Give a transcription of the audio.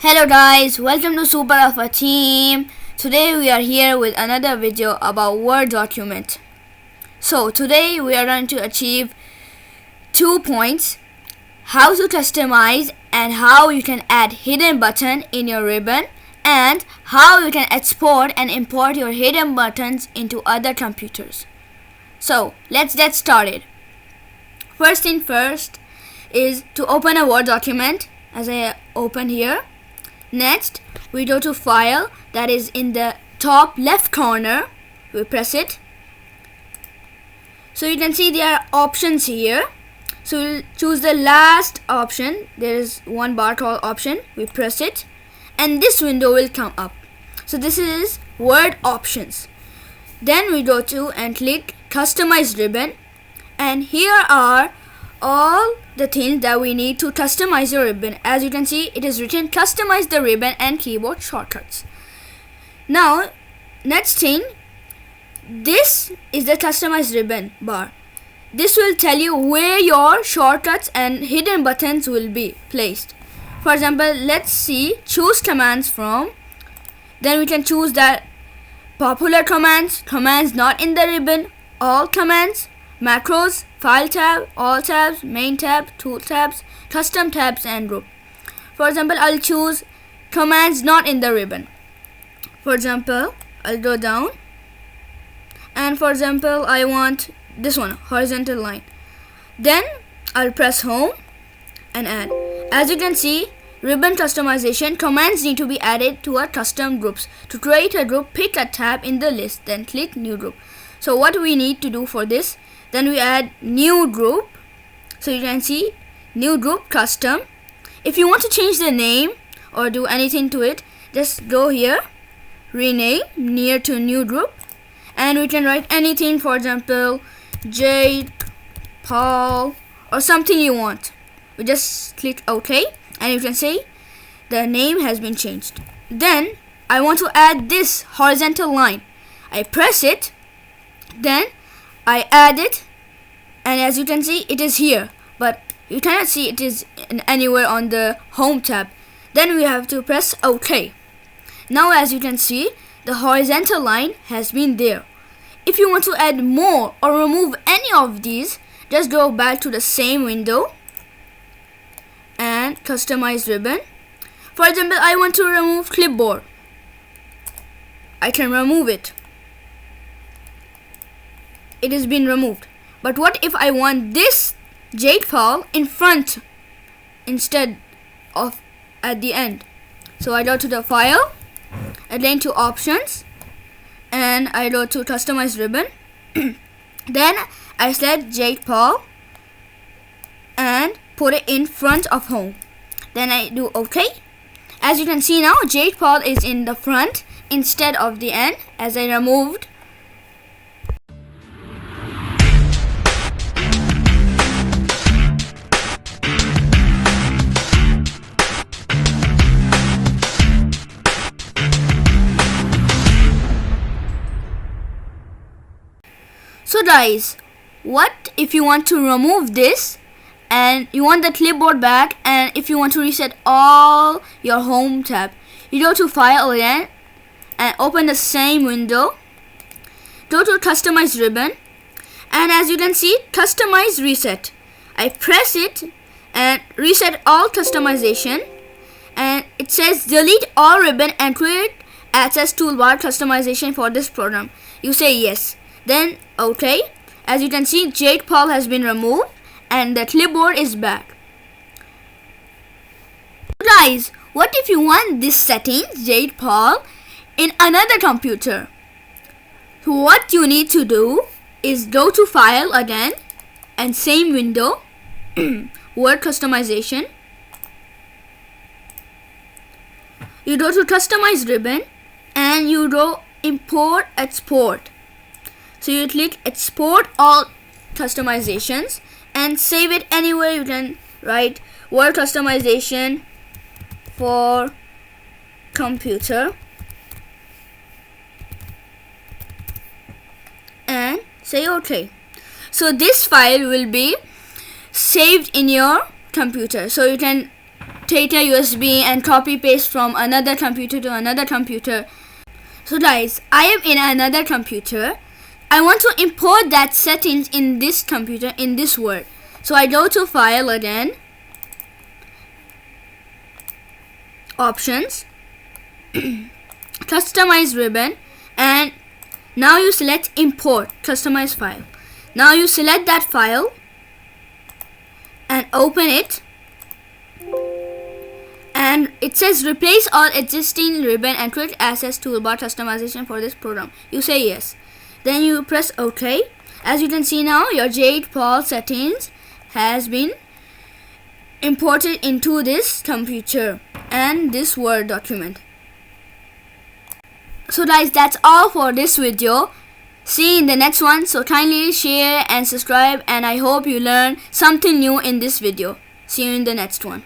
Hello guys, welcome to Super Alpha Team. Today we are here with another video about Word document. So today we are going to achieve 2 points: how to customize and how you can add hidden button in your ribbon, and how you can export and import your hidden buttons into other computers. So let's get started. First thing first is to open a Word document, as I open here. Next, we go to File, that is in the top left corner. We press it. So you can see there are options here. So we'll choose the last option. There is one bar called option. We press it and this window will come up. So this is Word options. Then we go to and click Customize ribbon, and here are all the things that we need to customize the ribbon. As you can see, it is written customize the ribbon and keyboard shortcuts. Now next thing, this is the customize ribbon bar. This will tell you where your shortcuts and hidden buttons will be placed. For example, let's see, choose commands from. Then we can choose that popular commands, commands not in the ribbon, all commands, macros, file tab, all tabs, main tab, tool tabs, custom tabs, and group. For example, I'll choose commands not in the ribbon. For example, I'll go down, and for example, I want this one, horizontal line. Then I'll press home and add. As you can see, ribbon customization commands need to be added to our custom groups. To create a group, pick a tab in the list, then click new group. So what we need to do for this, then we add new group. So you can see new group custom. If you want to change the name or do anything to it, just go here, rename near to new group, and we can write anything. For example, Jade, Paul, or something you want. We just click OK, and you can see the name has been changed. Then I want to add this horizontal line. I press it, then I add it, and as you can see, it is here, but you cannot see it is anywhere on the home tab. Then we have to press OK. Now as you can see, the horizontal line has been there. If you want to add more or remove any of these, just go back to the same window and customize ribbon. For example, I want to remove clipboard. I can remove it. It has been removed. But what if I want this Jade Paul in front instead of at the end? So I go to the file, and then to options, and I go to customize ribbon. Then I select Jade Paul and put it in front of home. Then I do OK. As you can see now, Jade Paul is in the front instead of the end, as I removed. So guys, what if you want to remove this and you want the clipboard back, and if you want to reset all your home tab? You go to file again and open the same window, go to customize ribbon, and as you can see, customize reset. I press it and reset all customization, and it says delete all ribbon and create access toolbar customization for this program. You say yes, then OK. As you can see, Jade Paul has been removed and the clipboard is back. Guys, what if you want this setting, Jade Paul, in another computer? So what you need to do is go to file again and same window, Word customization. You go to customize ribbon and you go import export. So you click export all customizations and save it anywhere. You can write Word customization for computer and say OK. So this file will be saved in your computer, so you can data USB and copy paste from another computer to another computer. So guys, I am in another computer. I want to import that settings in this computer in this Word. So I go to File again, Options, Customize ribbon, and now you select Import Customize file. Now you select that file and open it, and it says replace all existing ribbon and quick access toolbar customization for this program. You say yes, then you press OK. As you can see now, your Jade Paul settings has been imported into this computer and this Word document. So guys, that's all for this video. See you in the next one. So kindly share and subscribe, and I hope you learn something new in this video. See you in the next one.